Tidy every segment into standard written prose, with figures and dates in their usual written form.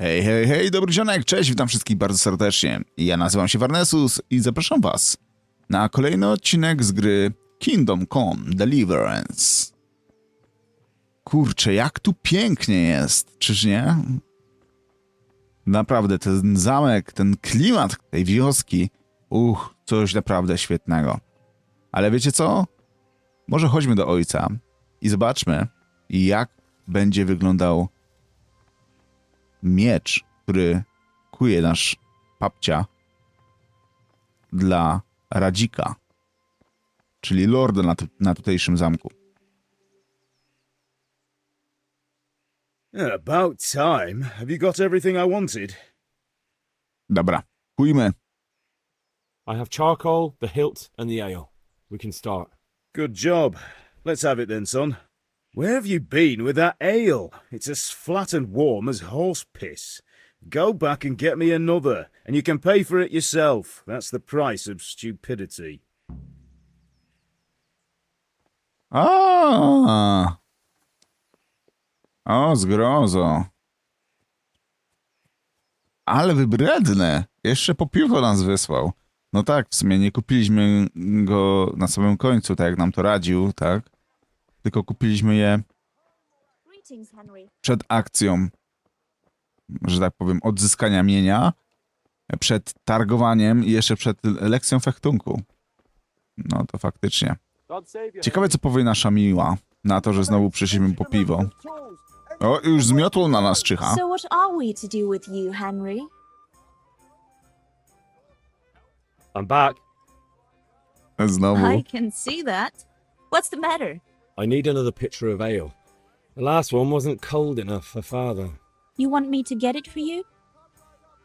Hej, hej, hej, dobry zionek, cześć, witam wszystkich bardzo serdecznie. Ja nazywam się Warnesus i zapraszam was na kolejny odcinek z gry Kingdom Come Deliverance. Kurczę, jak tu pięknie jest, czyż nie? Naprawdę, ten zamek, ten klimat tej wioski, coś naprawdę świetnego. Ale wiecie co? Może chodźmy do ojca i zobaczmy, jak będzie wyglądał miecz, który kuje nasz papcia dla Radzika, czyli lorda na tutejszym zamku. About time. Have you got everything I wanted? Dobra, kujmy. I have charcoal, the hilt, and the ale. We can start. Good job. Let's have it then, son. Where have you been with that ale? It's as flat and warm as horse piss. Go back and get me another, and you can pay for it yourself. That's the price of stupidity. O, zgrozo. Ale wybredne. Jeszcze po piwo nas wysłał. No tak, w sumie nie kupiliśmy go na samym końcu, tak jak nam to radził, tak? Tylko kupiliśmy je przed akcją, że tak powiem, odzyskania mienia, przed targowaniem i jeszcze przed lekcją fechtunku. No to faktycznie. Ciekawe, co powie nasza miła na to, że znowu przyszliśmy po piwo. O, już zmiotło na nas czyha. So what are we to do with you, Henry? I'm back. Znowu. I can see that. What's the matter? I need another pitcher of ale. The last one wasn't cold enough for father. You want me to get it for you?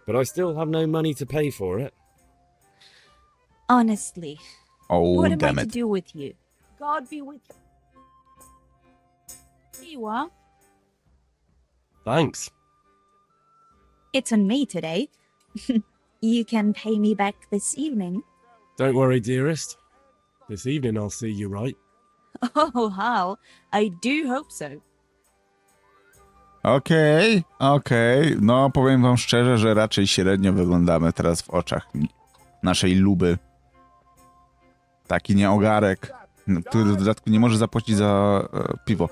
But I still have no money to pay for it. Honestly, Oh, what am damn I it. to do with you? God be with you. Here you are. Thanks. It's on me today. You can pay me back this evening. Don't worry, dearest. This evening I'll see you right. Oh, Hal, I do hope so. Okej. No, powiem wam szczerze, że raczej średnio wyglądamy teraz w oczach naszej luby. Taki nieogarek, który w dodatku nie może zapłacić za piwo.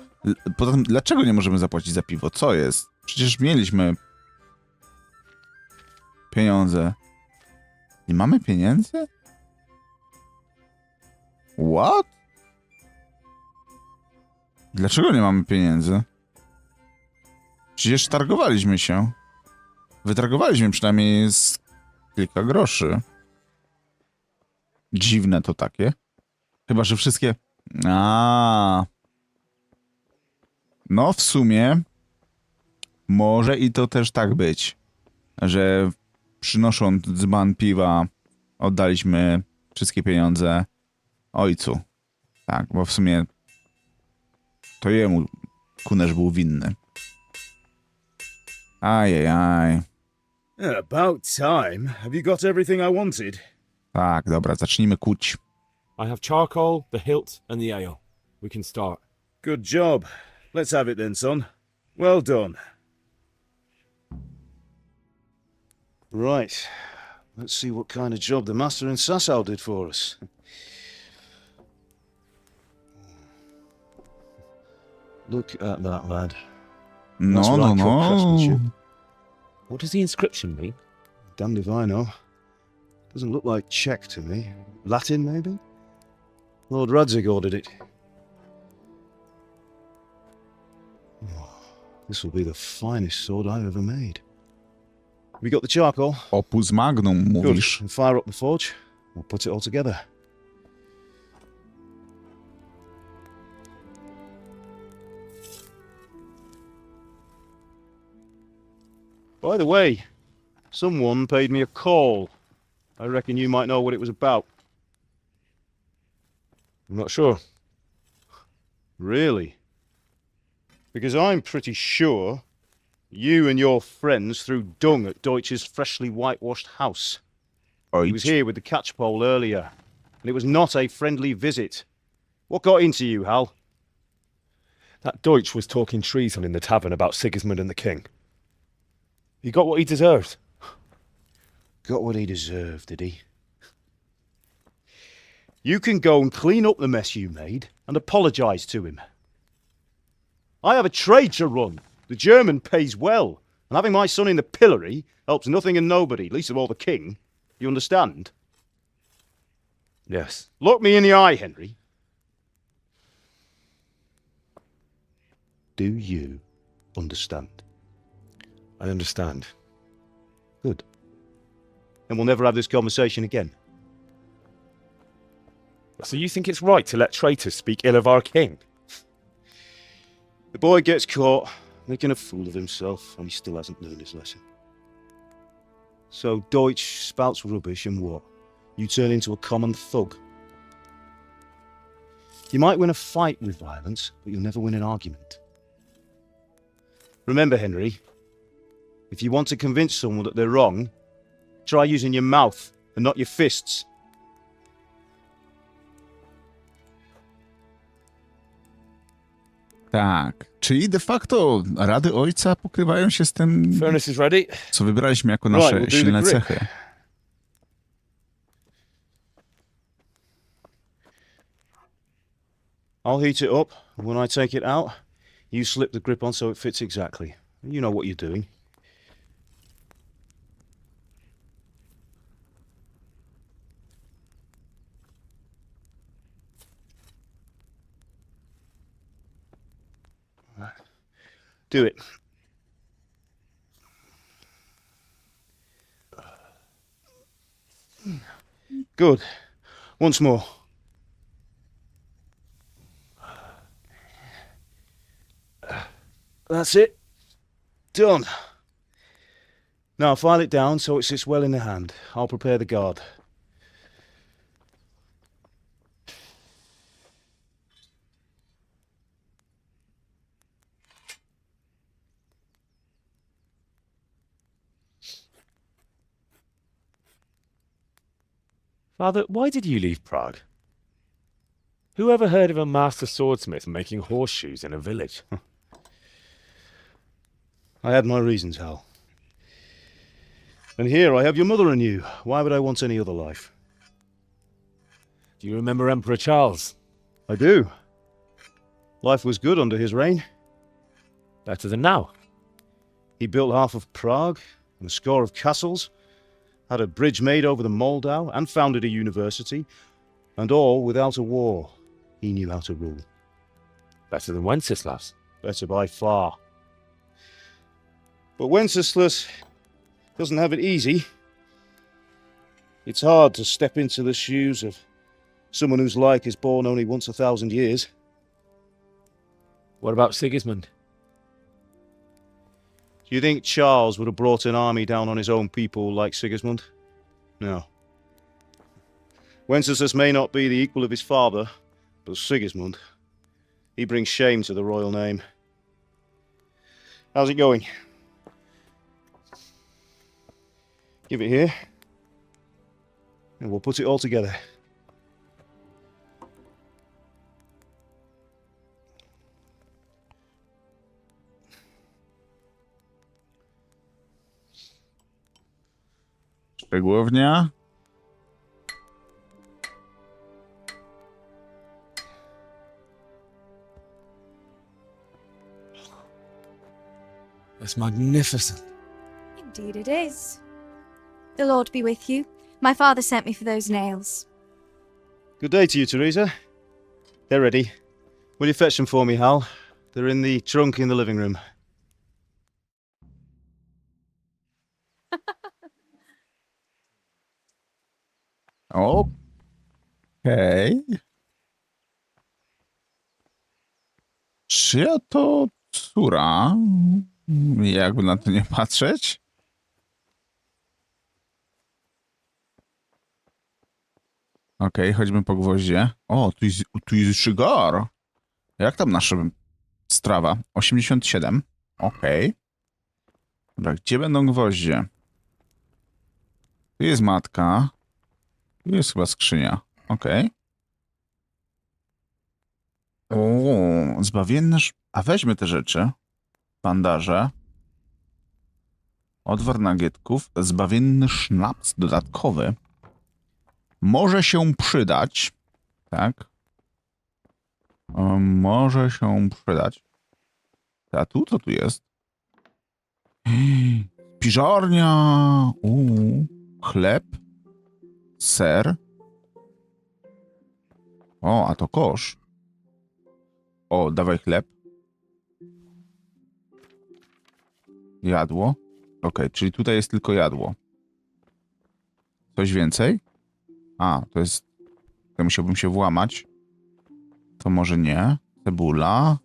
Poza tym, dlaczego nie możemy zapłacić za piwo? Co jest? Przecież mieliśmy pieniądze. Nie mamy pieniędzy? What? Dlaczego nie mamy pieniędzy? Przecież targowaliśmy się. Wytargowaliśmy przynajmniej z kilka groszy. Dziwne to takie. Chyba, że wszystkie... No w sumie może i to też tak być, że przynosząc dzban piwa oddaliśmy wszystkie pieniądze ojcu. Tak, bo w sumie to jemu Kunerz był winny. Ajajaj. About time. Have you got everything I wanted? Tak, dobra, zacznijmy kuć. I have charcoal, the hilt, and the ale. We can start. Good job. Let's have it then, son. Well done. Right. Let's see what kind of job the master in Sasau did for us. Look at that, lad. That's No, what I call no. craftsmanship. What does the inscription mean? Damned if I know. Doesn't look like Czech to me. Latin, maybe? Lord Radzig ordered it. Oh, this will be the finest sword I've ever made. Have you got the charcoal? Opus magnum, Good. mówisz. And fire up the forge. We'll put it all together. By the way, someone paid me a call. I reckon you might know what it was about. I'm not sure. Really? Because I'm pretty sure you and your friends threw dung at Deutsch's freshly whitewashed house. He was here with the catchpole earlier, and it was not a friendly visit. What got into you, Hal? That Deutsch was talking treason in the tavern about Sigismund and the king. He got what he deserved. Got what he deserved, did he? You can go and clean up the mess you made and apologise to him. I have a trade to run. The German pays well, and having my son in the pillory helps nothing and nobody, least of all the king. You understand? Yes. Look me in the eye, Henry. Do you understand? I understand. Good. And we'll never have this conversation again. So you think it's right to let traitors speak ill of our king? The boy gets caught making a fool of himself, and he still hasn't learned his lesson. So Deutsch spouts rubbish, and what? You turn into a common thug. You might win a fight with violence, but you'll never win an argument. Remember, Henry, if you want to convince someone that they're wrong, try using your mouth and not your fists. Tak, czyli de facto rady ojca pokrywają się z tym, Furnace is ready. co wybraliśmy jako nasze Right, we'll do the silne grip. cechy. I'll heat it up, and when I take it out, you slip the grip on so it fits exactly. You know what you're doing. Do it. Good. Once more. That's it. Done. Now file it down so it sits well in the hand. I'll prepare the guard. Father, why did you leave Prague? Who ever heard of a master swordsmith making horseshoes in a village? I had my reasons, Hal. And here I have your mother and you. Why would I want any other life? Do you remember Emperor Charles? I do. Life was good under his reign. Better than now. He built half of Prague and a score of castles, had a bridge made over the Moldau, and founded a university, and all without a war. He knew how to rule. Better than Wenceslas. Better by far. But Wenceslas doesn't have it easy. It's hard to step into the shoes of someone whose like is born only once 1,000 years. What about Sigismund? Do you think Charles would have brought an army down on his own people like Sigismund? No. Wenceslas may not be the equal of his father, but Sigismund, he brings shame to the royal name. How's it going? Give it here, and we'll put it all together. Szczegółownia. That's magnificent. Indeed it is. The Lord be with you. My father sent me for those nails. Good day to you, Teresa. They're ready. Will you fetch them for me, Hal? They're in the trunk in the living room. Okej. Czyja to córa? Jakby na to nie patrzeć. Okej, chodźmy po gwoździe. O, tu jest szygar. Jak tam nasza strawa? 87. Okej. Dobra, gdzie będą gwoździe? Tu jest matka. Tu jest chyba skrzynia. Okej. O, zbawienne... A weźmy te rzeczy. Bandaże. Odwar nagietków, zbawienny sznaps dodatkowy. Może się przydać. Tak. Może się przydać. A tu co tu jest? Piżarnia. Chleb. Ser. O, a to kosz. O, dawaj chleb. Jadło. Okej, czyli tutaj jest tylko jadło. Coś więcej? A, to jest... To musiałbym się włamać. To może nie. Cebula.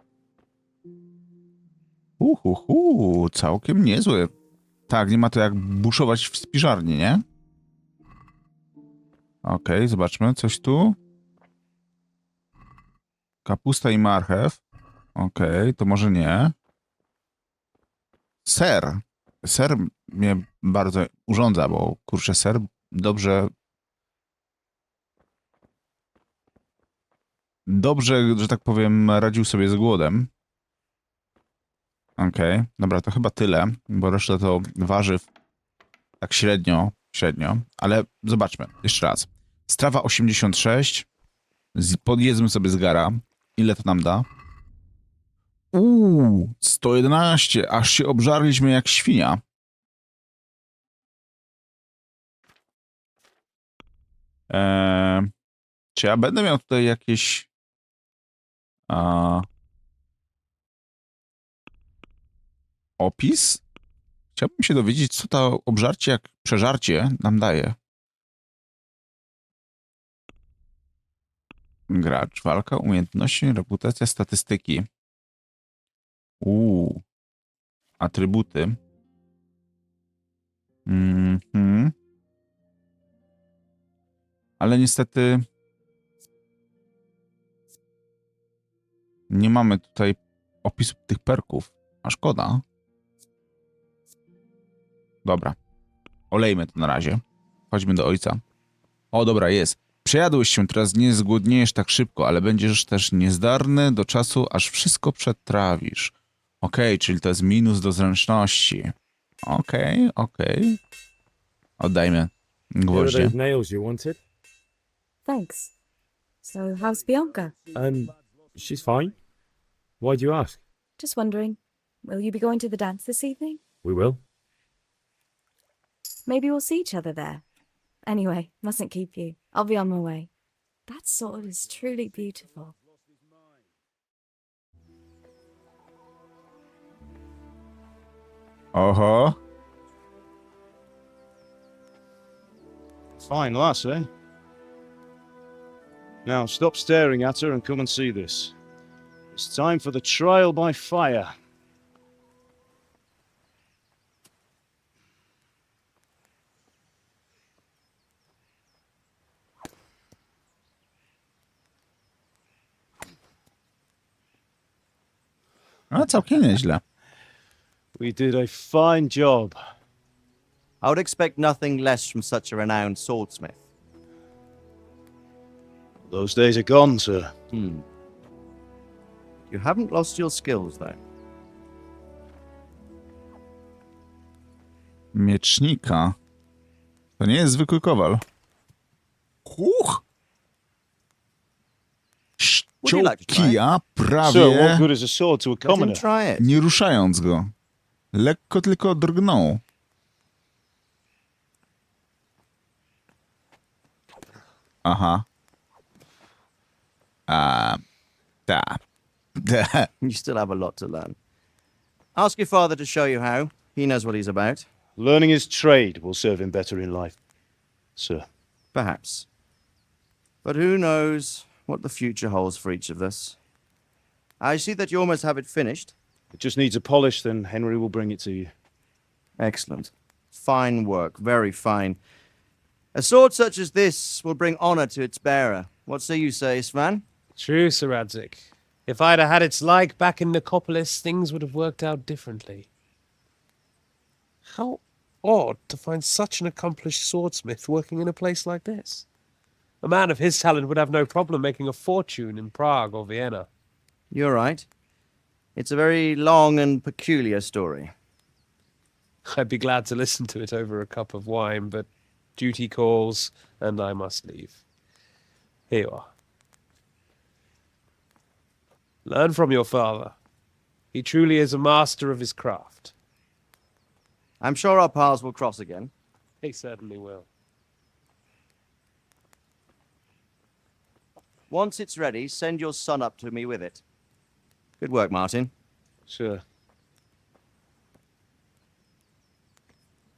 Całkiem niezły. Tak, nie ma to jak buszować w spiżarni, nie? Okej, zobaczmy. Coś tu. Kapusta i marchew. Okej, to może nie. Ser. Ser mnie bardzo urządza, bo kurczę, ser dobrze, że tak powiem, radził sobie z głodem. Okej, dobra, to chyba tyle, bo reszta to warzyw tak średnio, ale zobaczmy, jeszcze raz. Strawa 86, podjedzmy sobie z gara. Ile to nam da? 111, aż się obżarliśmy jak świnia. Czy ja będę miał tutaj jakieś... opis? Chciałbym się dowiedzieć, co to obżarcie jak przeżarcie nam daje. Gracz, walka, umiejętności, reputacja, statystyki. Atrybuty. Ale niestety nie mamy tutaj opisu tych perków. A szkoda. Dobra. Olejmy to na razie. Chodźmy do ojca. O, dobra, jest. Przejadłeś się, teraz nie zgłodniejesz tak szybko, ale będziesz też niezdarny do czasu, aż wszystko przetrawisz. Okej, czyli to jest minus do zręczności. Okej. Oddajmy Here are gwoździe. those nails you wanted. Thanks. So, how's Bianca? She's fine. Why do you ask? Just wondering, will you be going to the dance this evening? We will. Maybe we'll see each other there. Anyway, mustn't keep you. I'll be on my way. That sword is truly beautiful. Oho. Fine lass, eh? Now stop staring at her and come and see this. It's time for the trial by fire. No, całkiem nieźle. We did a fine job. I would expect nothing less from such a renowned swordsmith. Those days are gone, sir. You haven't lost your skills, though. Miecznika. To nie jest zwykły kowal. Huch! Would you like to try it? Kija Sir, prawie what good is a sword to a Let him commoner? try it. nie ruszając go. Lekko tylko drgnął. Aha. Tak. You still have a lot to learn. Ask your father to show you how. He knows what he's about. Learning his trade will serve him better in life, sir. Perhaps. But who knows what the future holds for each of us. I see that you almost have it finished. It just needs a polish, then Henry will bring it to you. Excellent. Fine work. Very fine. A sword such as this will bring honor to its bearer. What say you, Svan? True, Sir Radzik. If I'd had its like back in Nicopolis, things would have worked out differently. How odd to find such an accomplished swordsmith working in a place like this. A man of his talent would have no problem making a fortune in Prague or Vienna. You're right. It's a very long and peculiar story. I'd be glad to listen to it over a cup of wine, but duty calls, and I must leave. Here you are. Learn from your father. He truly is a master of his craft. I'm sure our paths will cross again. He certainly will. Once it's ready, send your son up to me with it. Good work, Martin. Sure.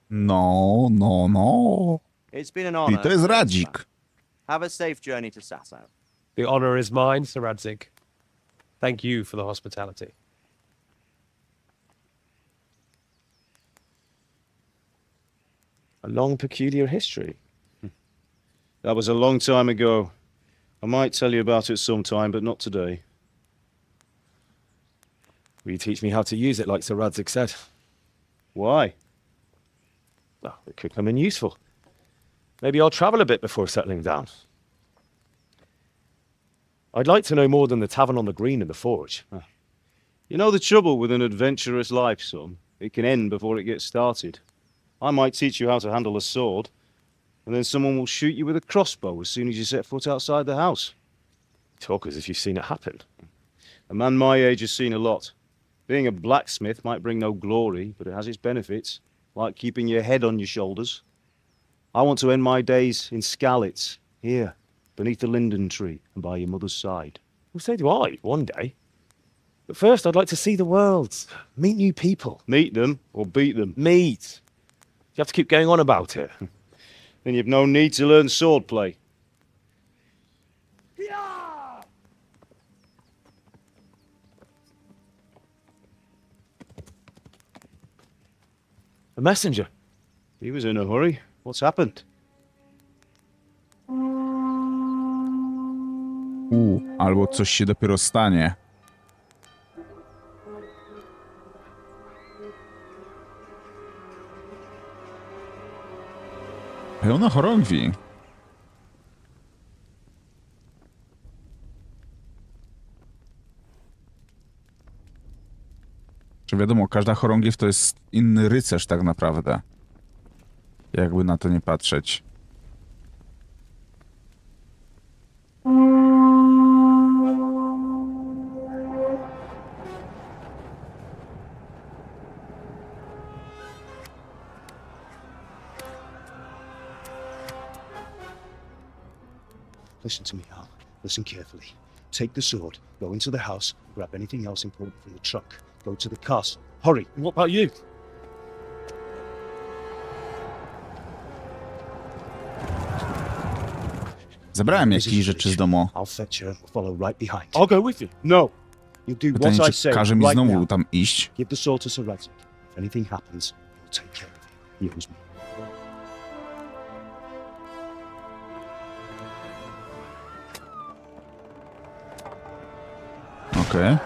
No, no, no. It's been an I honor. to jest Radzik. Have a safe journey to Sasau. The honor is mine, Sir Radzig. Thank you for the hospitality. A long, peculiar history. That was a long time ago. I might tell you about it sometime, but not today. Will you teach me how to use it like Sir Radzig said? Why? Well, it could come in useful. Maybe I'll travel a bit before settling down. I'd like to know more than the tavern on the green and the forge. You know the trouble with an adventurous life, son? It can end before it gets started. I might teach you how to handle a sword, and then someone will shoot you with a crossbow as soon as you set foot outside the house. Talk as if you've seen it happen. A man my age has seen a lot. Being a blacksmith might bring no glory, but it has its benefits, like keeping your head on your shoulders. I want to end my days in Skalitz, here, beneath the linden tree and by your mother's side. Well, so do I, one day. But first, I'd like to see the world, meet new people. Meet them or beat them. Meet. You have to keep going on about it. Then you've no need to learn swordplay. A messenger. He was in a hurry. What's happened? Albo coś się dopiero stanie. Pełno chorągwi. Czy wiadomo, każda chorągiew to jest inny rycerz tak naprawdę. Jakby na to nie patrzeć. Listen to me, Al. Listen carefully. Take the sword, go into the house, grab anything else important from the truck. Go to the castle. Hurry! What about you? Zabrałem jakieś rzeczy z domu. I'll fetch her and follow right behind. I'll go with you. No! You do Pytanie, what I czy say każe mi right znowu now. tam iść? Give the sword to Sir Radzig. If anything happens, he'll take care of you. He owes me. Okej.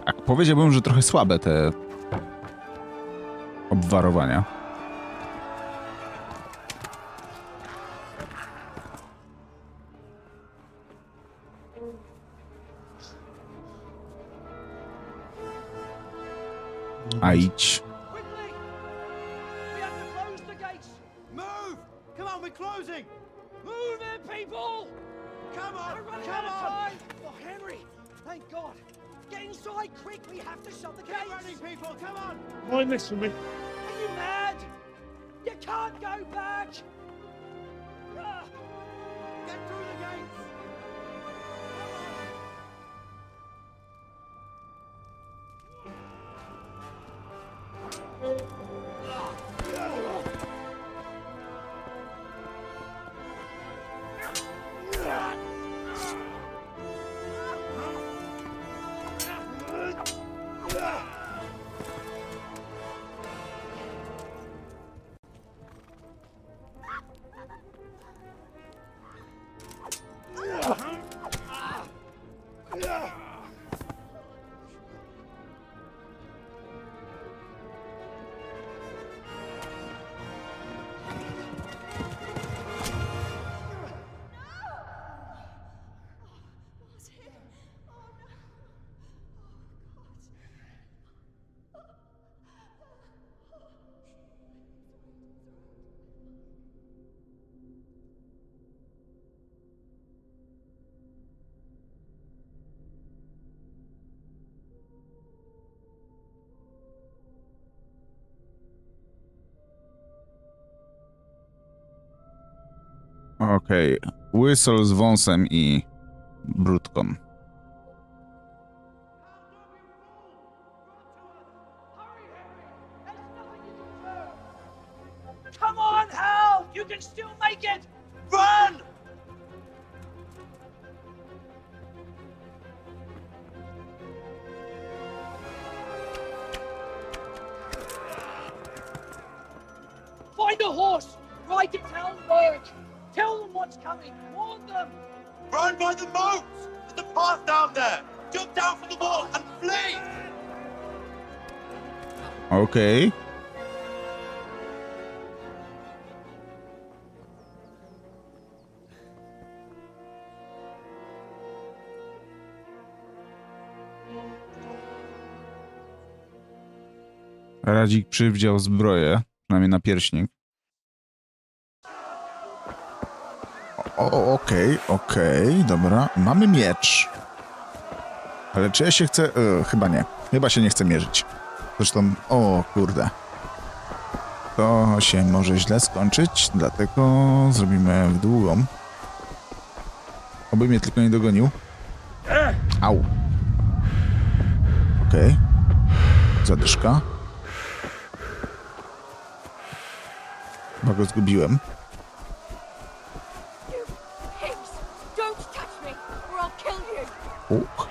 Tak, powiedziałbym, że trochę słabe te obwarowania. A idź. Quickly! We have to close the gates! Move! Come on, we're closing! Move it, people! Come on! We're running out of time! Oh, Henry! Thank God! Get inside, quick! We have to shut the gates! Get running, people! Come on! Mind this for me. Are you mad? You can't go back! Ah! Get through the gates! Okej. Łysol z wąsem i brudką. Come on, Hal! You can still make it! Run! Find a horse! Ride to town work! Tell them what's coming! Warn them! Run by the moat! There's a path down there! Jump down from the wall and flee! Okej. Radzik przywdział zbroję, przynajmniej na pierśnik. Okej, dobra. Mamy miecz. Ale czy ja się chcę... chyba nie. Chyba się nie chcę mierzyć. Zresztą... O kurde. To się może źle skończyć, dlatego zrobimy w długą. Oby mnie tylko nie dogonił. Au. Okej. Zadyszka. Chyba go zgubiłem. Uch.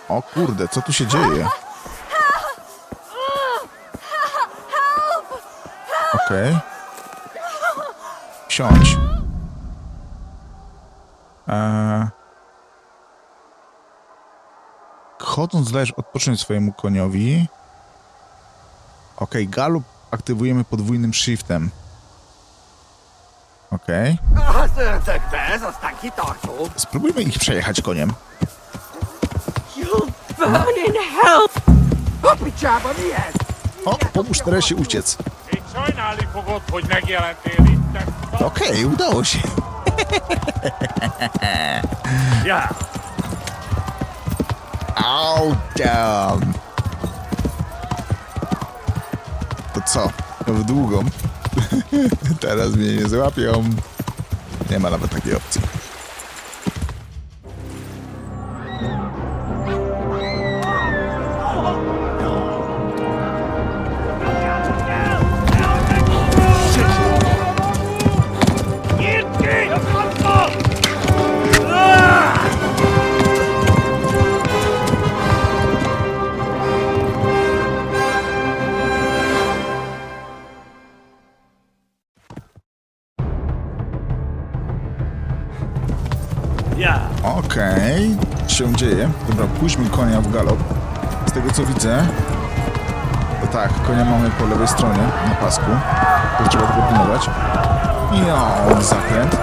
O kurde, co tu się dzieje? Okej. Siądź. Chodząc dajesz odpocząć swojemu koniowi. Okej, galup aktywujemy podwójnym shiftem. Okej. Spróbujmy ich przejechać koniem. O, pomóż Teresie uciec. Okej, udało się. Au, damn. To co? W długą? Teraz mnie nie złapią. Nie ma nawet takiej opcji. Okej, się dzieje. Dobra, pójdźmy konia w galop. Z tego co widzę, to tak, konia mamy po lewej stronie, na pasku. To trzeba tylko pilnować. Jo, zakręt.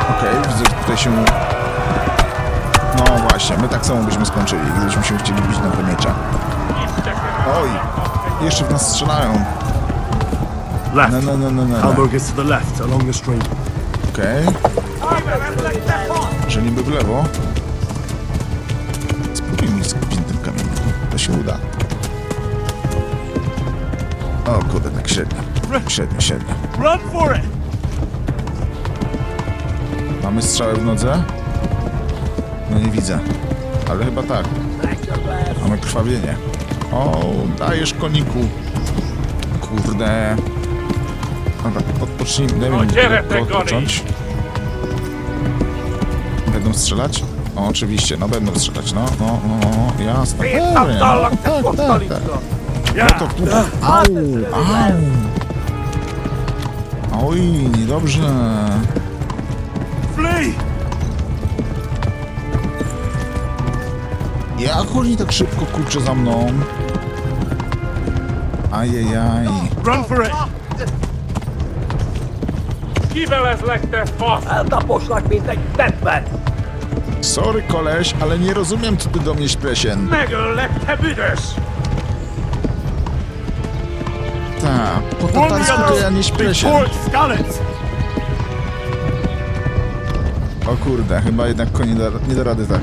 Okej, widzę, że tutaj się... No właśnie, my tak samo byśmy skończyli, gdybyśmy się chcieli bić na te miecze. Oj, jeszcze w nas strzelają. No. Hamburg is to the left, along the street. Okej. Że niby w lewo. Spróbujmy ich skupić tym kamieniem. To się uda. O kurde, tak średnio. Średnio. Run for it! Mamy strzałę w nodze? No nie widzę. Ale chyba tak. Mamy krwawienie. O, dajesz koniku. Kurde. Dobra, odpocznijmy. Dajmy odpocząć. Będą strzelać? O, oczywiście, no będą strzelać, no, jasne. Tak. No to kurde. Au. Oj, niedobrze. Flee! Jak oni tak szybko kurczę za mną? Ajajaj. Run for it! Sorry koleś, ale nie rozumiem co ty do mnie śpiesien. Tak, po tatarsku to ja nie śpiesien. O kurde, chyba jednak koń nie da rady tak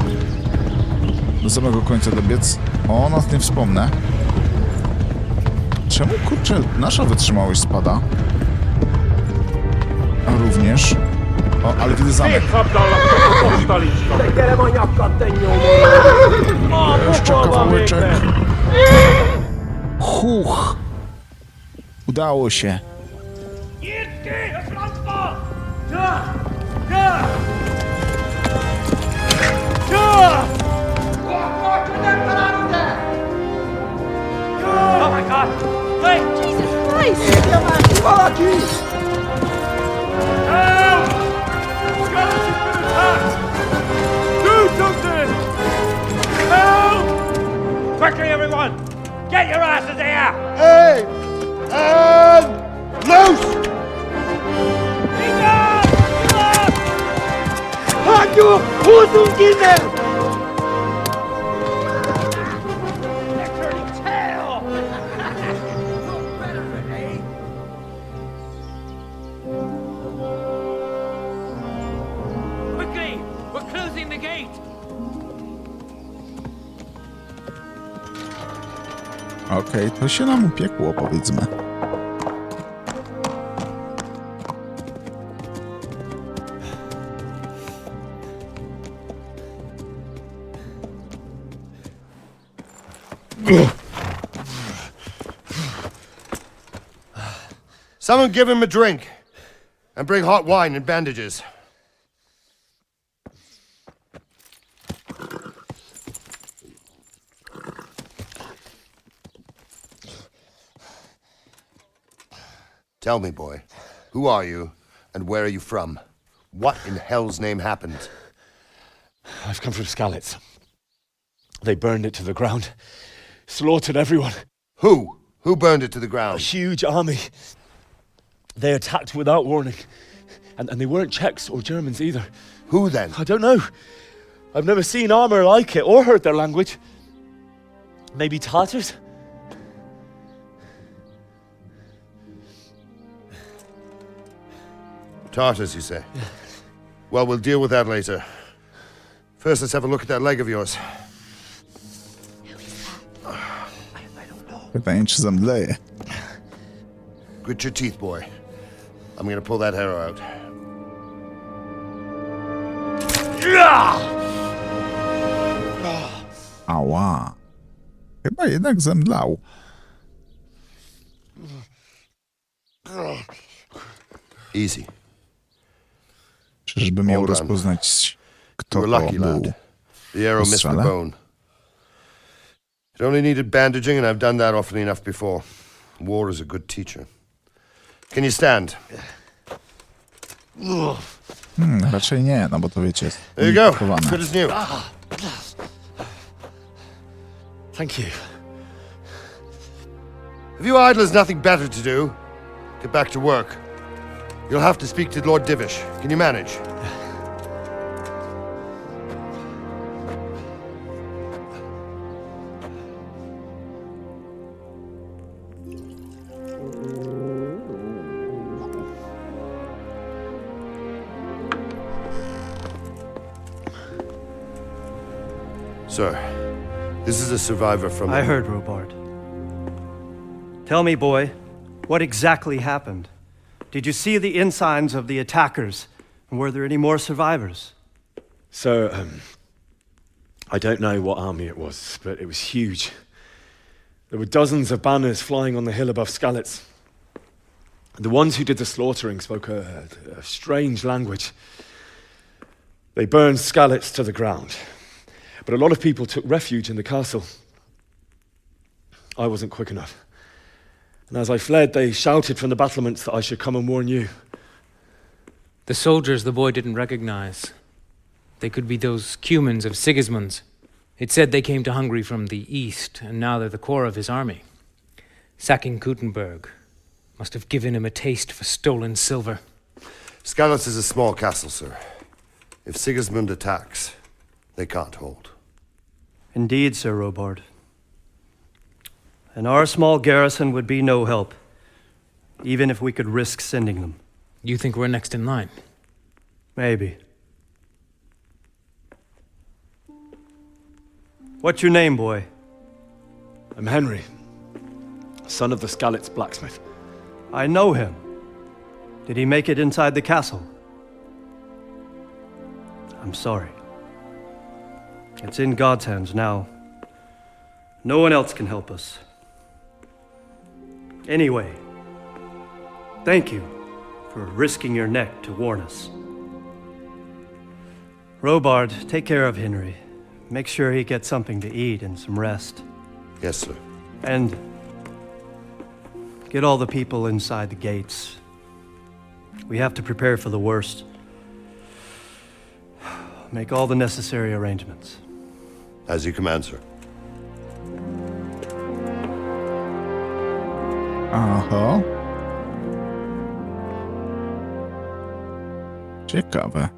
do samego końca dobiec. O, nas nie wspomnę. Czemu, kurczę, nasza wytrzymałość spada? A również... O, ale widzę zamek. Jeszcze kawałeczek. Huch! Udało się. Oh my God! Wait! Jesus Christ! Help! Skeleton's been attacked! Do something! Help! Quickly, everyone! Get your asses here! Hey! And loose! Haku! Who's given? Quickly! We're closing the gate! Okej, to się nam upiekło, powiedzmy. Someone give him a drink. And bring hot wine and bandages. Tell me, boy, who are you and where are you from? What in hell's name happened? I've come from Skalitz. They burned it to the ground. Slaughtered everyone. Who? Who burned it to the A ground? huge army. They attacked without warning. And they weren't Czechs or Germans either. Who then? I don't know. I've never seen armor like it or heard their language. Maybe Tatars? Tartars, you say? Well, we'll deal with that later. First, let's have a look at that leg of yours. Pytanie, czy zemdleje. Grit your teeth, boy. I'm gonna pull that arrow out. Ała. Chyba jednak zemdlał. Easy. Czyżby miał Hold on. rozpoznać, kto You're to lucky, był? lad. The arrow missed the Strzelę? bone. It only needed bandaging, and I've done that often enough before. War is a good teacher. Can you stand? Raczej nie, no bo to wiecie, jest There you go. pakowane. Good as new. Thank you. If you idlers nothing better to do, get back to work. You'll have to speak to Lord Divish. Can you manage? Sir, this is a survivor from... I heard, Robard. Tell me, boy, what exactly happened? Did you see the ensigns of the attackers? And were there any more survivors? So, I don't know what army it was, but it was huge. There were dozens of banners flying on the hill above Skalitz. The ones who did the slaughtering spoke a strange language. They burned Skalitz to the ground. But a lot of people took refuge in the castle. I wasn't quick enough. And as I fled, they shouted from the battlements that I should come and warn you. The soldiers the boy didn't recognize. They could be those Cumans of Sigismund's. It said they came to Hungary from the east, and now they're the core of his army. Sacking Gutenberg must have given him a taste for stolen silver. Skalitz is a small castle, sir. If Sigismund attacks, they can't hold. Indeed, Sir Robard. And our small garrison would be no help, even if we could risk sending them. You think we're next in line? Maybe. What's your name, boy? I'm Henry, son of the Skalitz blacksmith. I know him. Did he make it inside the castle? I'm sorry. It's in God's hands now. No one else can help us. Anyway, thank you for risking your neck to warn us. Robard, take care of Henry. Make sure he gets something to eat and some rest. Yes, sir. And get all the people inside the gates. We have to prepare for the worst. Make all the necessary arrangements. As you command, sir. Aha. Ciekawe.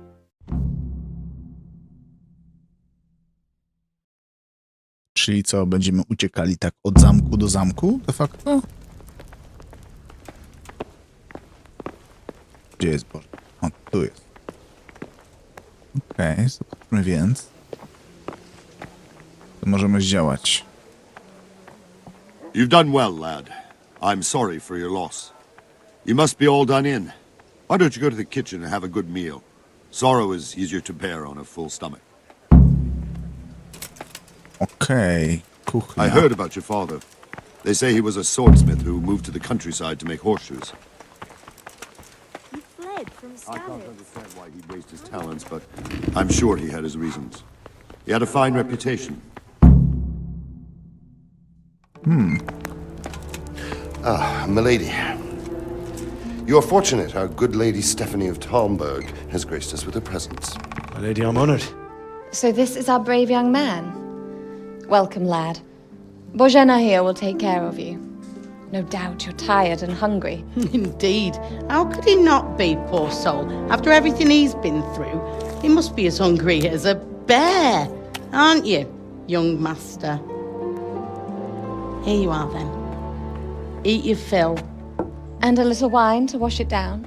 Czyli co, będziemy uciekali tak od zamku do zamku, de facto? Gdzie jest Boże? O, tu jest. Okej, zobaczmy więc. To możemy zdziałać. You've done well, lad. I'm sorry for your loss. You must be all done in. Why don't you go to the kitchen and have a good meal? Sorrow is easier to bear on a full stomach. Okej, kuchnia. I heard about your father. They say he was a swordsmith who moved to the countryside to make horseshoes. He fled from I can't Skalitz. understand why he'd waste his talents, but I'm sure he had his reasons. He had a fine reputation. Ah, milady. You are fortunate our good lady Stephanie of Talmberg has graced us with her presence. My lady, I'm honored. So this is our brave young man. Welcome, lad. Bozhena here will take care of you. No doubt you're tired and hungry. Indeed. How could he not be, poor soul? After everything he's been through, he must be as hungry as a bear, aren't you, young master? Here you are, then. Eat your fill. And a little wine to wash it down.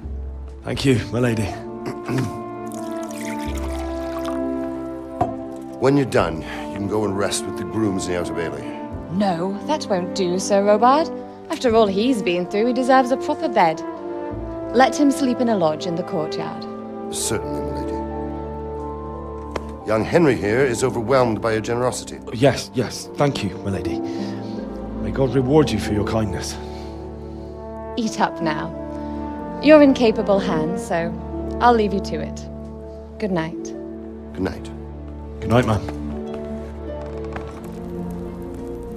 Thank you, my lady. When you're done, you can go and rest with the grooms in the Outer Bailey. No, that won't do, Sir Robard. After all he's been through, he deserves a proper bed. Let him sleep in a lodge in the courtyard. Certainly, milady. Young Henry here is overwhelmed by your generosity. Yes, yes, thank you, my lady. May God reward you for your kindness. Eat up now. You're in capable hands, so I'll leave you to it. Good night. Good night. Good night, man.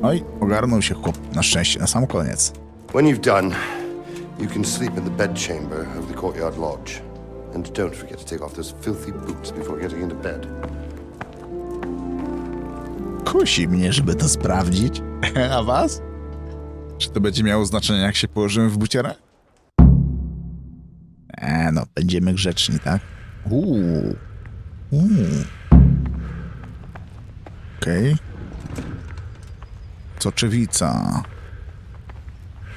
Oj, ogarnął się chłop, na szczęście, na sam koniec. When you've done, you can sleep in the bedchamber of the courtyard lodge. And don't forget to take off those filthy boots before getting into bed. Kusi mnie, żeby to sprawdzić. A was? Czy to będzie miało znaczenie, jak się położymy w buciorę? No, będziemy grzeczni, tak? Okej. Soczewica.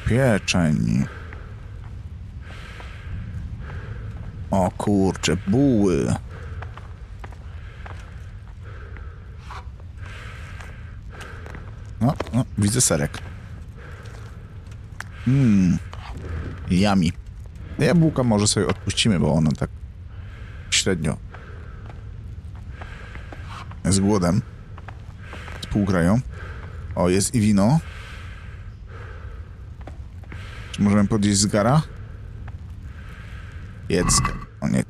Pieczeń. O kurcze, buły. No, widzę serek. Yummy. Jabłka może sobie odpuścimy, bo one tak średnio z głodem współgrają. O, jest i wino. Czy możemy podjeść z gara? Jedz. O nie,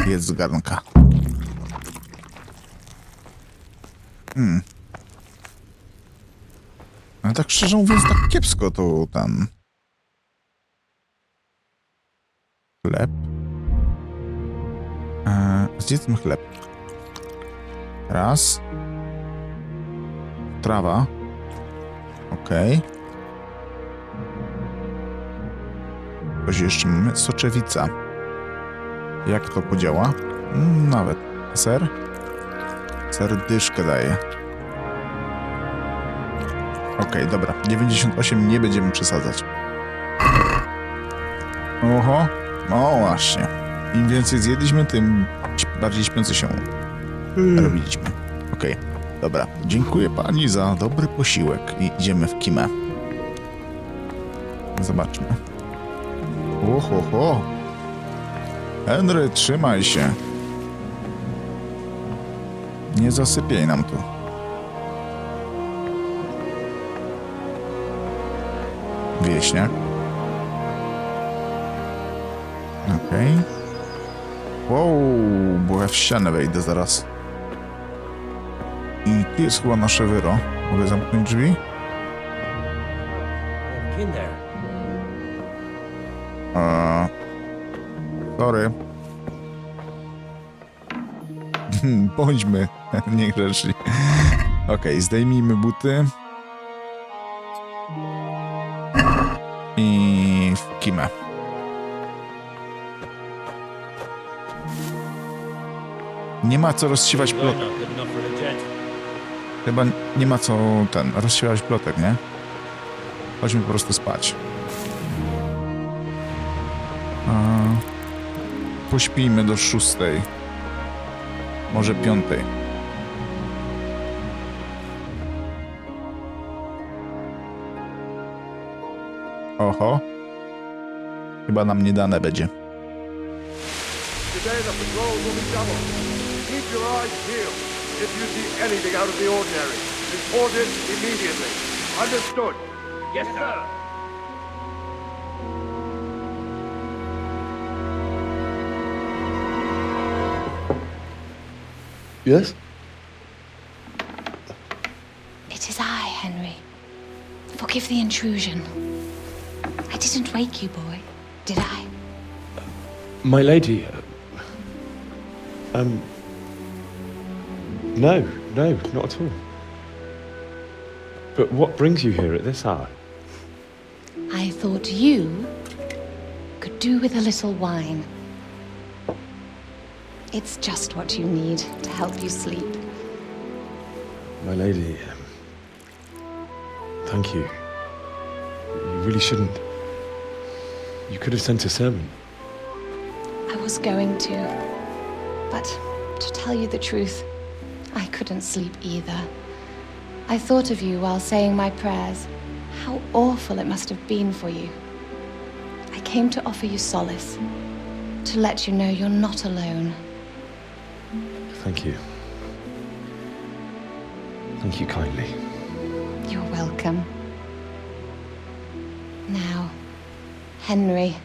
jedz z garnka. Ale tak szczerze mówiąc, tak kiepsko to tam. Chleb. Zjedzmy chleb. Raz. Trawa. Okej. Coś jeszcze mamy. Soczewica. Jak to podziała? Nawet. Ser? Ser dyszkę daje. Okej, dobra. 98 nie będziemy przesadzać. Oho. No właśnie. Im więcej zjedliśmy, tym bardziej śpiący się robiliśmy. Okej. Dobra, dziękuję pani za dobry posiłek i idziemy w kimę. Zobaczmy. Oho. Henry, trzymaj się. Nie zasypiaj nam tu. Wieśniak. Okej. Wow, bo ja w ścianę wejdę zaraz. I tu jest chyba nasze wyro. Mogę zamknąć drzwi? Sorry. Bądźmy niegrzeczni. Okej, zdejmijmy buty. I w kimę. Nie ma co rozsiewać plotek. Chyba nie ma co rozsiewać plotek, nie? Chodźmy po prostu spać. Pośpijmy do 6. Może 5. Oho. Chyba nam nie dane będzie. Today the patrol will be doubled. Keep your eyes peeled. If you see anything out of the ordinary, report it immediately. Understood? Yes, sir. Yes? It is I, Henry. Forgive the intrusion. I didn't wake you, boy, did I? My lady, no, not at all. But what brings you here at this hour? I thought you could do with a little wine. It's just what you need to help you sleep. My lady, thank you. You really shouldn't. You could have sent a servant. I was going to, but to tell you the truth, I couldn't sleep either. I thought of you while saying my prayers. How awful it must have been for you. I came to offer you solace, to let you know you're not alone. Thank you. Thank you kindly. You're welcome. Now, Henry,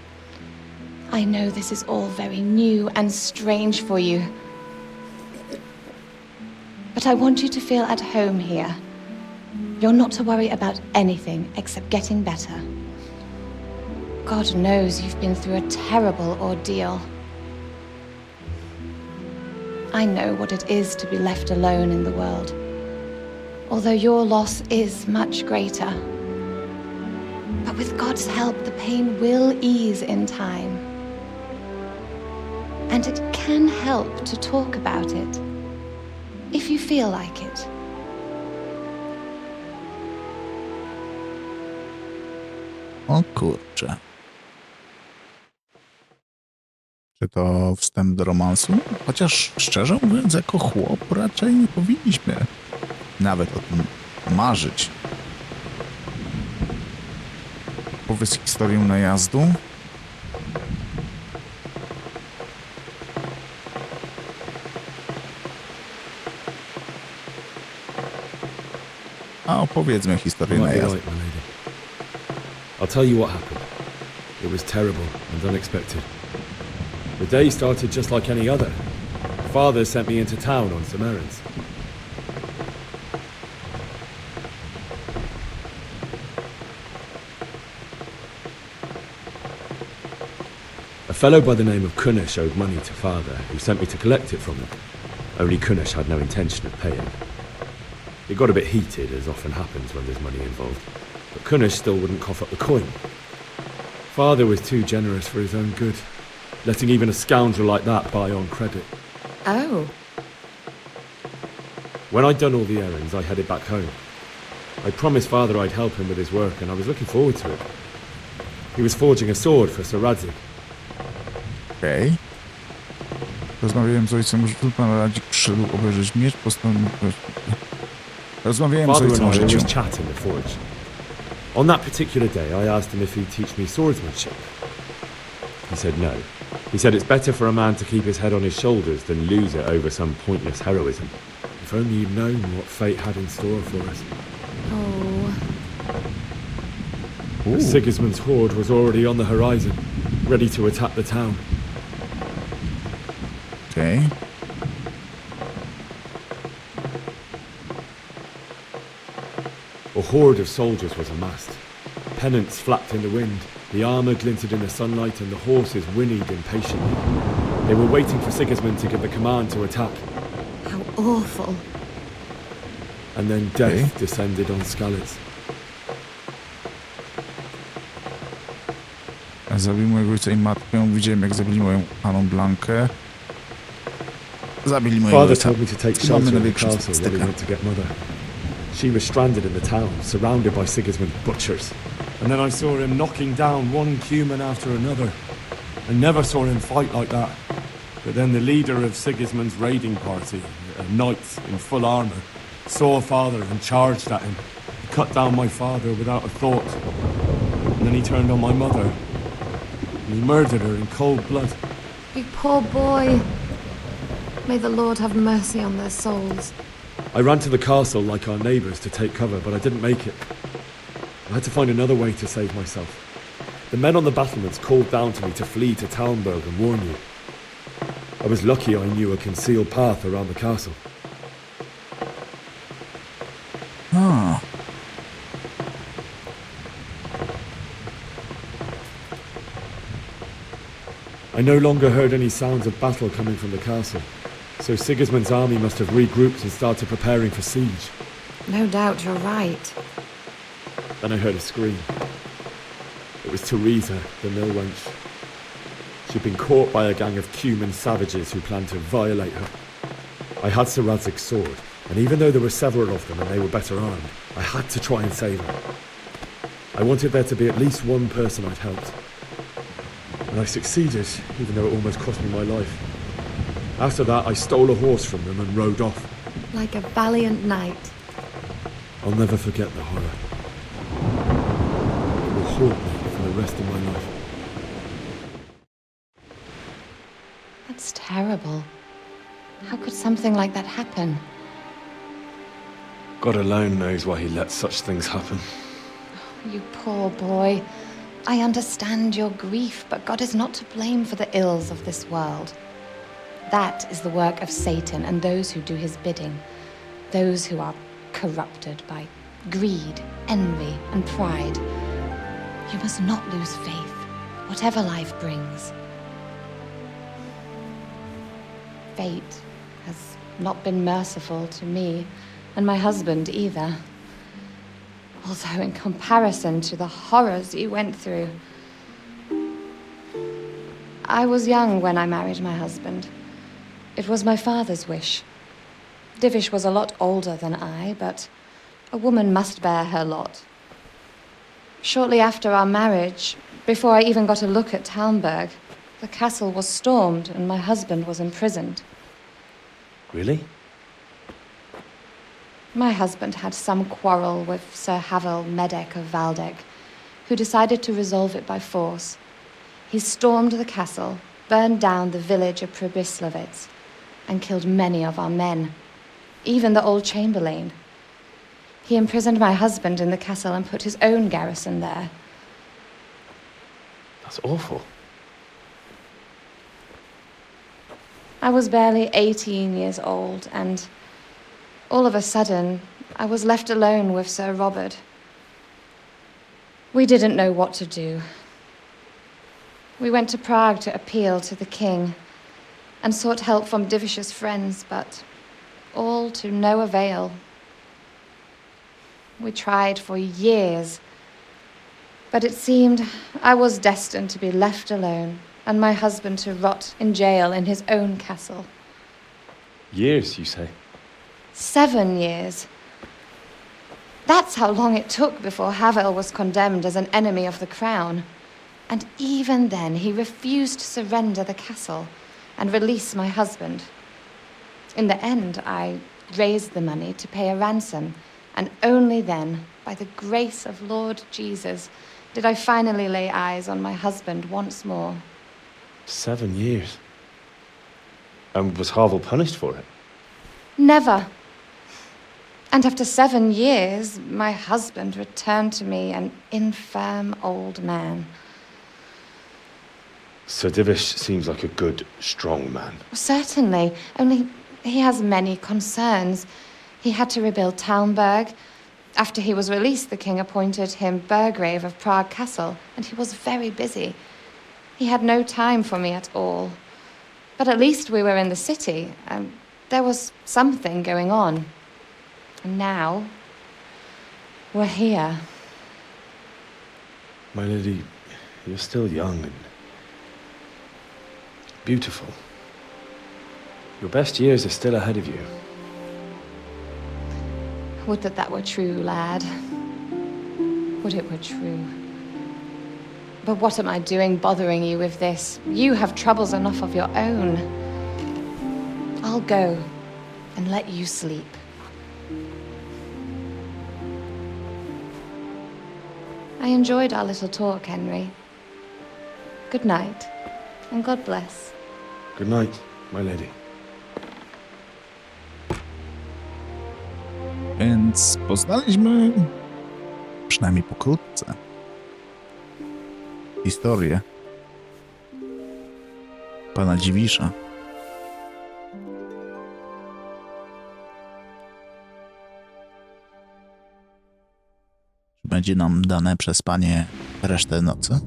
I know this is all very new and strange for you, but I want you to feel at home here. You're not to worry about anything except getting better. God knows you've been through a terrible ordeal. I know what it is to be left alone in the world, although your loss is much greater. But with God's help, the pain will ease in time. And it can help to talk about it, if you feel like it. O kurczę. Czy to wstęp do romansu? Chociaż szczerze mówiąc, jako chłop raczej nie powinniśmy nawet o tym marzyć. Powiedz historię najazdu. A opowiedzmy historię najazdu. I'll tell you what happened. It was terrible and unexpected. The day started just like any other. Father sent me into town on some errands. A fellow by the name of Kunesh owed money to Father, who sent me to collect it from him. Only Kunesh had no intention of paying. It got a bit heated, as often happens when there's money involved, but Kunesh still wouldn't cough up the coin. Father was too generous for his own good, letting even a scoundrel like that buy on credit. Oh. When I'd done all the errands, I headed back home. I promised Father I'd help him with his work, and I was looking forward to it. He was forging a sword for Sir Radzik. Okej. Rozmawiałem z ojcem, że pan Radzik przyszedł obejrzeć miecz, postanowił... Rozmawiałem z Father ojcem o and I życiu. always chat in the forge. On that particular day, I asked him if he'd teach me swordsmanship. He said no. He said it's better for a man to keep his head on his shoulders than lose it over some pointless heroism. If only he'd known what fate had in store for us. Oh. But Sigismund's horde was already on the horizon, ready to attack the town. Okay. A horde of soldiers was amassed. Pennants flapped in the wind, the armour glinted in the sunlight, and the horses whinnied impatiently. They were waiting for Sigismund to give the command to attack. How awful. And then death descended on Skalitz. Zabili mojego ojca i matkę. Widziałem, jak zabili moją Anną Blankę. Zabili mojego Father ojca. told me to take I mamy shelter in the największą castle while we stykę. went to get mother. She was stranded in the town, surrounded by Sigismund's butchers. And then I saw him knocking down one Cuman after another. I never saw him fight like that. But then the leader of Sigismund's raiding party, a knight in full armour, saw Father and charged at him. He cut down my father without a thought. And then he turned on my mother. And he murdered her in cold blood. You poor boy. May the Lord have mercy on their souls. I ran to the castle like our neighbours to take cover, but I didn't make it. I had to find another way to save myself. The men on the battlements called down to me to flee to Talmberg and warn you. I was lucky I knew a concealed path around the castle. Ah. I no longer heard any sounds of battle coming from the castle, so Sigismund's army must have regrouped and started preparing for siege. No doubt you're right. Then I heard a scream. It was Teresa, the mill wench. She'd been caught by a gang of Cuman savages who planned to violate her. I had Sir Radzig's sword, and even though there were several of them and they were better armed, I had to try and save her. I wanted there to be at least one person I'd helped. And I succeeded, even though it almost cost me my life. After that, I stole a horse from them and rode off. Like a valiant knight. I'll never forget the horror. It will haunt me for the rest of my life. That's terrible. How could something like that happen? God alone knows why he lets such things happen. You poor boy. I understand your grief, but God is not to blame for the ills of this world. That is the work of Satan and those who do his bidding. Those who are corrupted by greed, envy, and pride. You must not lose faith, whatever life brings. Fate has not been merciful to me, and my husband either. Although in comparison to the horrors you went through. I was young when I married my husband. It was my father's wish. Divish was a lot older than I, but a woman must bear her lot. Shortly after our marriage, before I even got a look at Talmberg, the castle was stormed and my husband was imprisoned. Really? My husband had some quarrel with Sir Havel Medek of Valdek, who decided to resolve it by force. He stormed the castle, burned down the village of Pribyslavitz, and killed many of our men, even the old chamberlain. He imprisoned my husband in the castle and put his own garrison there. That's awful. I was barely 18 years old, and all of a sudden, I was left alone with Sir Robert. We didn't know what to do. We went to Prague to appeal to the king and sought help from Divish's friends, but all to no avail. We tried for years, but it seemed I was destined to be left alone and my husband to rot in jail in his own castle. Years, you say? 7 years. That's how long it took before Havel was condemned as an enemy of the crown. And even then, he refused to surrender the castle and release my husband. In the end, I raised the money to pay a ransom and only then, by the grace of Lord Jesus, did I finally lay eyes on my husband once more. 7 years. And was Harville punished for it? Never. And after 7 years, my husband returned to me an infirm old man. Sir Divish seems like a good, strong man. Certainly, only he has many concerns. He had to rebuild Talmberg. After he was released, the king appointed him Burgrave of Prague Castle, and he was very busy. He had no time for me at all. But at least we were in the city, and there was something going on. And now, we're here. My lady, you're still young and beautiful. Your best years are still ahead of you. Would that that were true, lad. Would it were true. But what am I doing bothering you with this? You have troubles enough of your own. I'll go and let you sleep. I enjoyed our little talk, Henry. Good night, and God bless. Good night, my lady. Więc poznaliśmy, przynajmniej pokrótce, historię pana Dziwisza. Czy będzie nam dane przespanie resztę nocy?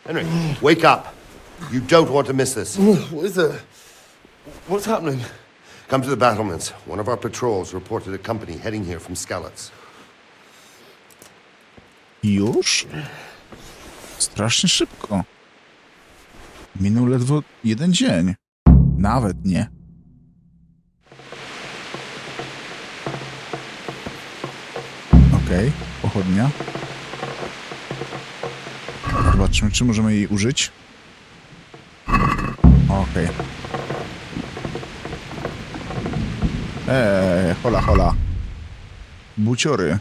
Henry, wake up. You don't want to miss this. What is it? What's happening? Come to the battlements. One of our patrols reported a company heading here from Skalitz. Już? Strasznie szybko. Minął ledwo 1 dzień. Nawet nie. Okej, pochodnia. Zobaczmy, czy możemy jej użyć. Okej. Hola, hola. Buciory.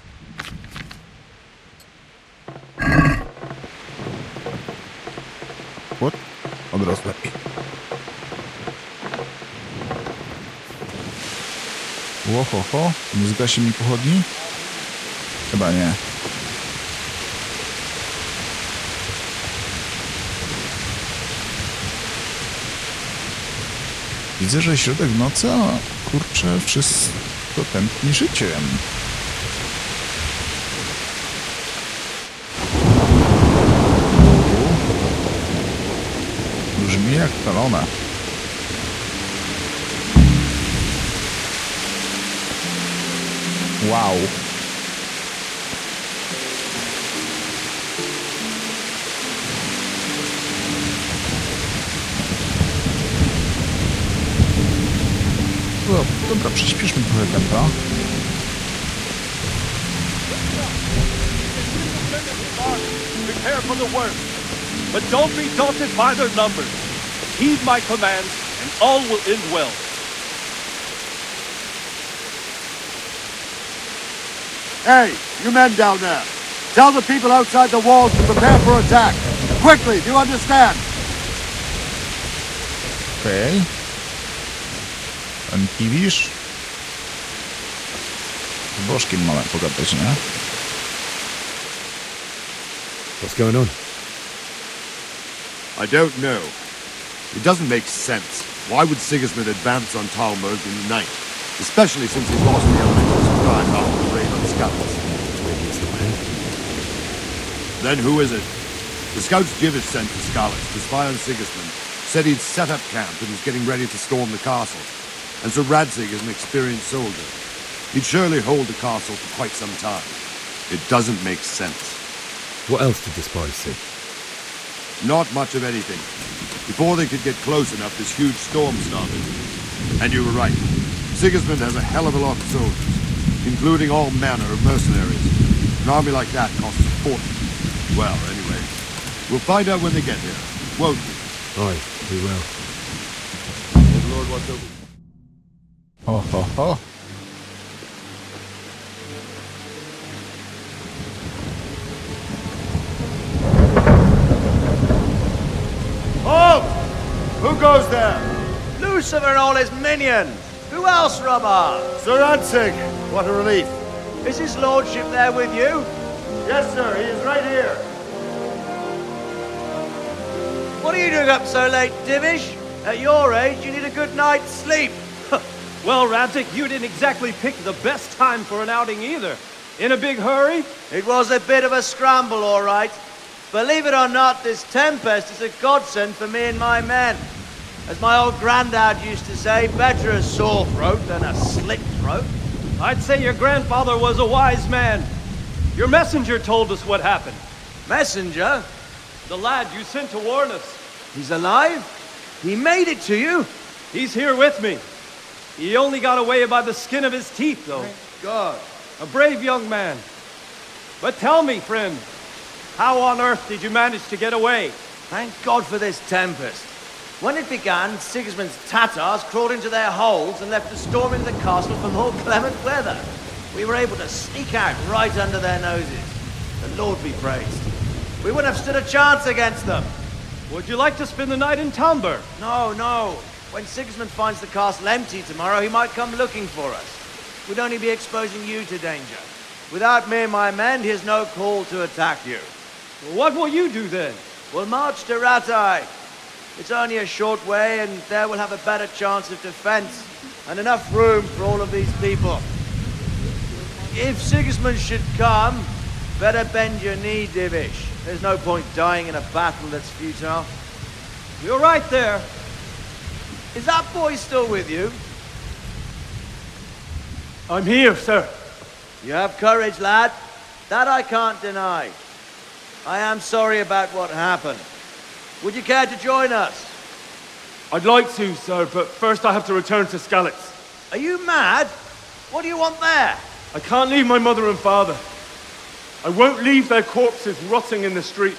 What? Od razu lepiej. Łohoho, nie zgasi mi pochodni? Chyba nie. Widzę, że środek nocy, a kurczę, wszystko tętni życiem. Brzmi jak talona. Wow. No, dobra, przyspieszmy trochę tempa. Prepare for the worst, but don't be daunted by their numbers. Heed my commands, and all will end well. Hey, you men down there. Tell the people outside the walls to prepare for attack. Quickly, do you understand? Okej. Pan Kiwisz? Z Bożkiem mamy pogadać, nie? What's going on? I don't know. It doesn't make sense. Why would Sigismund advance on Talmberg in the night? Especially since he's lost the elementals. time after the raid on scouts. Maybe it's the pen. Then who is it? The scouts Jivish sent to Scarlet to spy on Sigismund said he'd set up camp and was getting ready to storm the castle. And so Radzig is an experienced soldier. He'd surely hold the castle for quite some time. It doesn't make sense. What else did the spies see? Not much of anything. Before they could get close enough, this huge storm started. And you were right. Sigismund has a hell of a lot of soldiers, including all manner of mercenaries. An army like that costs a fortune. Well, anyway, we'll find out when they get here, won't we? Aye, we will. May the Lord watch over you. Ho, ho, ho. Halt! Who goes there? Lucifer and all his minions. Who else, Robber? Sir Radzig. What a relief. Is his lordship there with you? Yes, sir. He is right here. What are you doing up so late, Divish? At your age, you need a good night's sleep. Well, Radzig, you didn't exactly pick the best time for an outing either. In a big hurry? It was a bit of a scramble, all right. Believe it or not, this tempest is a godsend for me and my men. As my old granddad used to say, better a sore throat than a slit throat. I'd say your grandfather was a wise man. Your messenger told us what happened. Messenger? The lad you sent to warn us. He's alive? He made it to you? He's here with me. He only got away by the skin of his teeth, though. Thank God. A brave young man. But tell me, friend, how on earth did you manage to get away? Thank God for this tempest. When it began, Sigismund's Tatars crawled into their holes and left us storming the castle for more clement weather. We were able to sneak out right under their noses. The Lord be praised. We wouldn't have stood a chance against them. Would you like to spend the night in Talmberg? No, no. When Sigismund finds the castle empty tomorrow, he might come looking for us. We'd only be exposing you to danger. Without me and my men, he has no call to attack you. Well, what will you do then? We'll march to Ratai. It's only a short way, and there we'll have a better chance of defense, and enough room for all of these people. If Sigismund should come, better bend your knee, Divish. There's no point dying in a battle that's futile. You're right there. Is that boy still with you? I'm here, sir. You have courage, lad. That I can't deny. I am sorry about what happened. Would you care to join us? I'd like to, sir, but first I have to return to Skalitz. Are you mad? What do you want there? I can't leave my mother and father. I won't leave their corpses rotting in the street.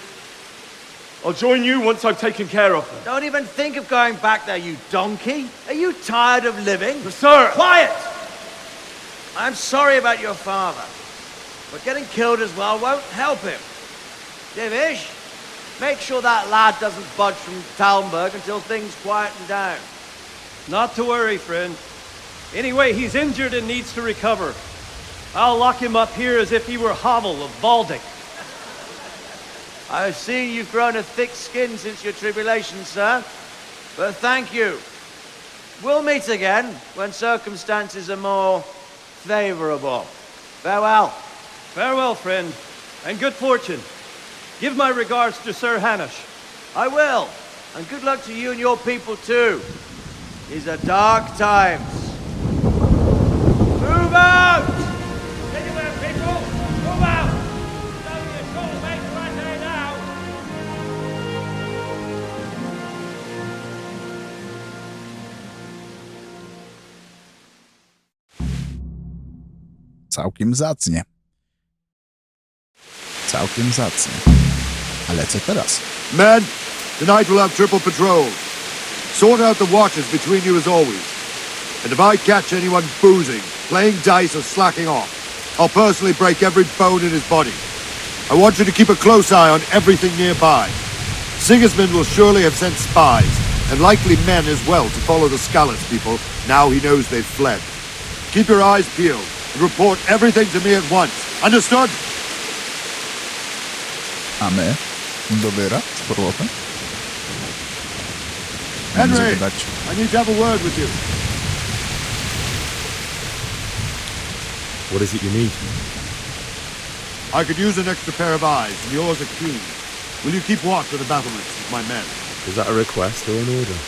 I'll join you once I've taken care of them. Don't even think of going back there, you donkey. Are you tired of living? But sir! Quiet! I'm sorry about your father, but getting killed as well won't help him. Divish, make sure that lad doesn't budge from Talmberg until things quieten down. Not to worry, friend. Anyway, he's injured and needs to recover. I'll lock him up here as if he were Havel of Baldic. I've seen you've grown a thick skin since your tribulation, sir. But thank you. We'll meet again when circumstances are more favorable. Farewell. Farewell, friend, and good fortune. Give my regards to Sir Hanush. I will. And good luck to you and your people, too. These are dark times. Move out! Anywhere, people! Move out! It's only a short way to right there now! Całkiem zacnie. Całkiem zacnie. Ale co teraz? Men, tonight we'll have triple patrol. Sort out the watches between you as always. And if I catch anyone boozing, playing dice or slacking off, I'll personally break every bone in his body. I want you to keep a close eye on everything nearby. Sigismund will surely have sent spies, and likely men as well, to follow the Skalitz people now he knows they've fled. Keep your eyes peeled and report everything to me at once. Understood? A my? Dobiera z powrotem? Henry, I need to have a word with you. What is it you need? I could use an extra pair of eyes, and yours are keen. Will you keep watch with the battlements with my men? Is that a request or an order?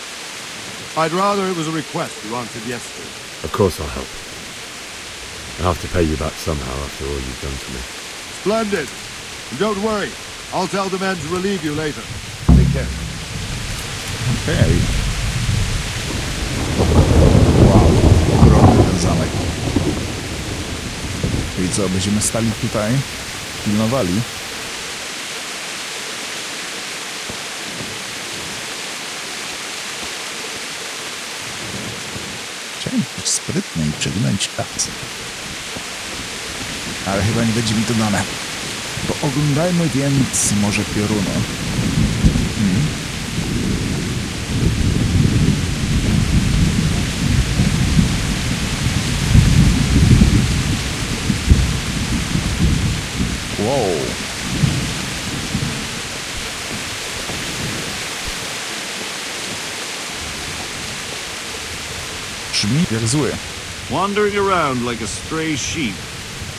I'd rather it was a request you answered yes to. Of course I'll help. I'll have to pay you back somehow after all you've done for me. Splendid. And don't worry. I'll tell the men to relieve you later. Take care. Okej. Wow, ogromny ten zamek. I co, będziemy stali tutaj, pilnowali. Chciałem być sprytny i przegnąć kasę. Ale chyba nie będzie mi to dane. Pooglądajmy więc może pioruny. Wow. Brzmi jak zły. Wandering around like a stray sheep.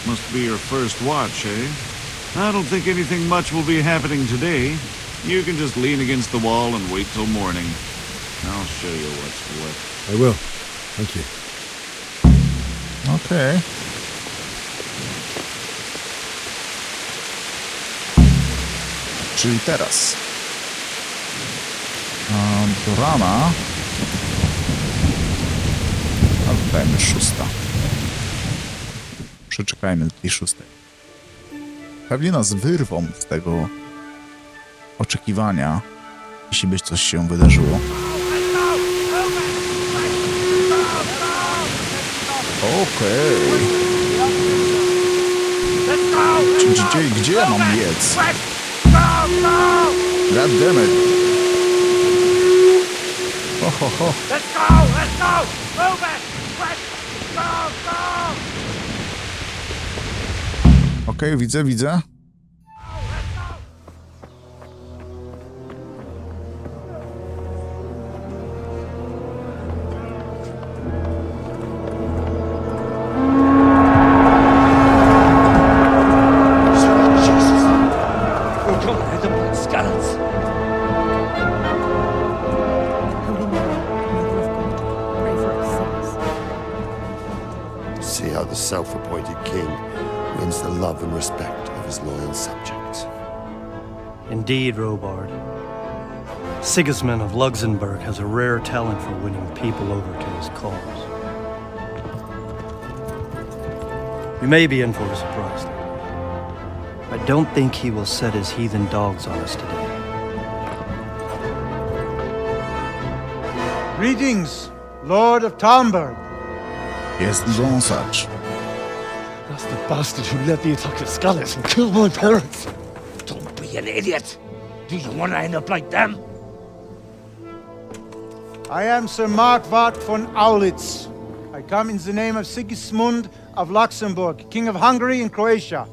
Must be your first watch, eh? I don't think anything much will be happening today. You can just lean against the wall and wait till morning. I'll show you what's what. I will. Thank you. Okej. Czyli teraz. Do rana. A dajmy 6. Przeczekajmy do tej 6. Pewnie nas wyrwą z tego oczekiwania, jeśli by coś się wydarzyło. Okej. Gdzie ja mam biec? God damn it. Ho, ho, ho. Let's go! Let's go! Move it! Let's go! Go! Okej, widzę. See how the self-appointed king wins the love and respect of his loyal subjects. Indeed, Robard. Sigismund of Luxembourg has a rare talent for winning people over to his cause. We may be in for a surprise, though. I don't think he will set his heathen dogs on us today. Greetings, Lord of Talmberg. Jest wąsacz. That's the bastard who led the attack at Scarlets and killed my parents. Don't be an idiot! Do you want to end up like them? I am Sir Markwart von Aulitz. I come in the name of Sigismund of Luxembourg, King of Hungary and Croatia,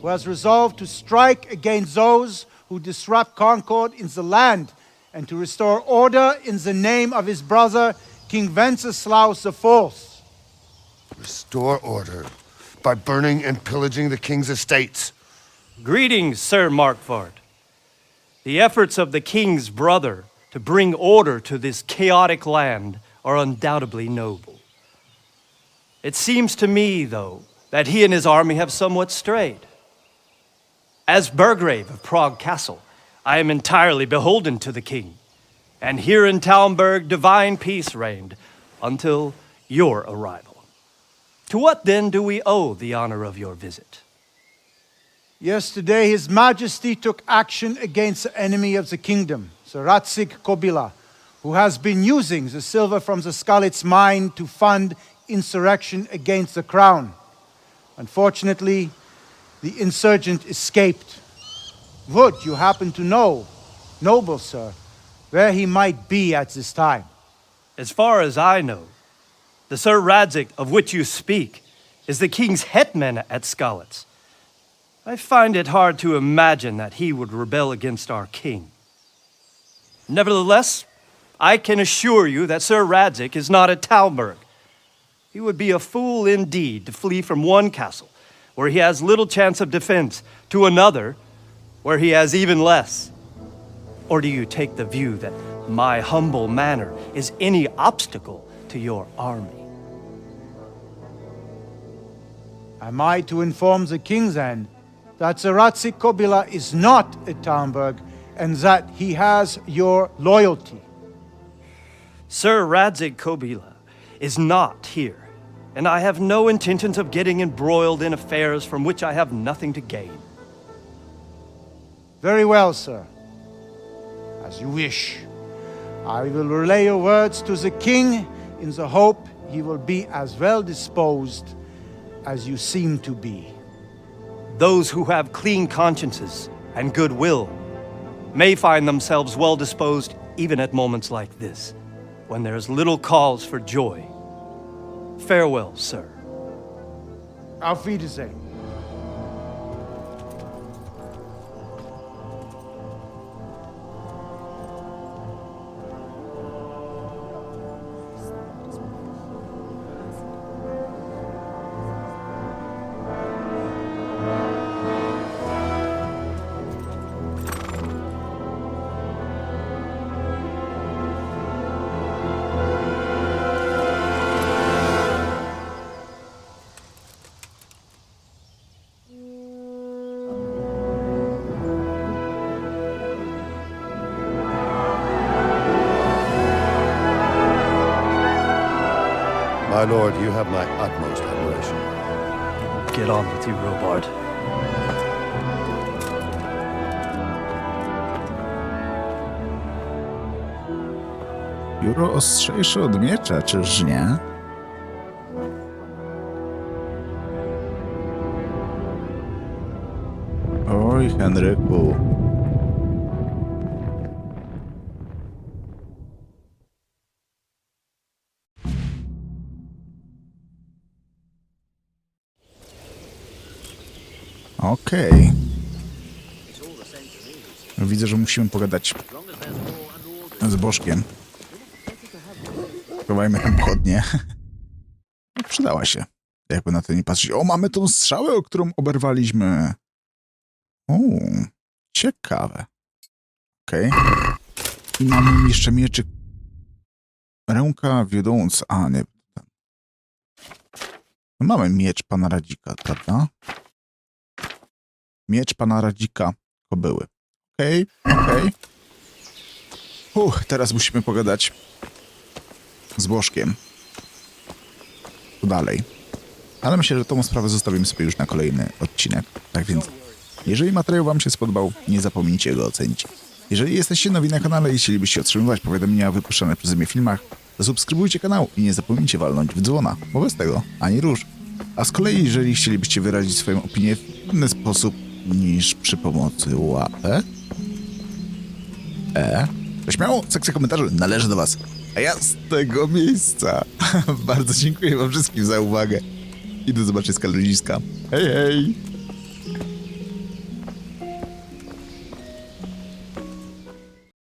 who has resolved to strike against those who disrupt concord in the land and to restore order in the name of his brother, King Wenceslaus IV. Restore order by burning and pillaging the king's estates. Greetings, Sir Markwart. The efforts of the king's brother to bring order to this chaotic land are undoubtedly noble. It seems to me, though, that he and his army have somewhat strayed. As Burgrave of Prague Castle, I am entirely beholden to the king, and here in Talmberg divine peace reigned until your arrival. To what then do we owe the honor of your visit? Yesterday, His Majesty took action against the enemy of the kingdom, Sir Radzig Kobyla, who has been using the silver from the Skalitz mine to fund insurrection against the crown. Unfortunately, the insurgent escaped. Would you happen to know, noble sir, where he might be at this time? As far as I know, the Sir Radzig of which you speak is the king's hetman at Skalitz. I find it hard to imagine that he would rebel against our king. Nevertheless, I can assure you that Sir Radzig is not at Talmberg. He would be a fool indeed to flee from one castle, where he has little chance of defense, to another, where he has even less. Or do you take the view that my humble manner is any obstacle to your army? Am I to inform the king then that the Radzig Kobyla is not at Talmberg and that he has your loyalty? Sir Radzig Kobyla is not here, and I have no intentions of getting embroiled in affairs from which I have nothing to gain. Very well, sir. As you wish. I will relay your words to the king in the hope he will be as well disposed as you seem to be. Those who have clean consciences and goodwill may find themselves well disposed even at moments like this, when there is little cause for joy. Farewell, sir. Auf Wiedersehen. My lord, you have my utmost admiration. Get on with you, Robard. Pióro ostrzejsze od miecza, czyż nie? Oj, Henryku. Okej. Widzę, że musimy pogadać z Bożkiem. Chowajmy tę pochodnię. Przydała się. Jakby na to nie patrzeć. O, mamy tą strzałę, o którą oberwaliśmy. O, ciekawe. Okej. I mamy jeszcze mieczyk. Ręka wiodąca. A, nie. No, mamy miecz pana Radzika, prawda? Miecz pana Radzika Kobyły. Okej. Teraz musimy pogadać z Bożkiem. Tu dalej. Ale myślę, że tą sprawę zostawimy sobie już na kolejny odcinek. Tak więc, jeżeli materiał wam się spodobał, nie zapomnijcie go ocenić. Jeżeli jesteście nowi na kanale i chcielibyście otrzymywać powiadomienia o wypuszczanych przeze mnie filmach, to subskrybujcie kanał i nie zapomnijcie walnąć w dzwona, bo bez tego ani rusz. A z kolei, jeżeli chcielibyście wyrazić swoją opinię w inny sposób niż przy pomocy łapek, to śmiało, sekcja komentarzy należy do was. A ja z tego miejsca bardzo dziękuję wam wszystkim za uwagę i do zobaczenia z ludziska. Hej, hej!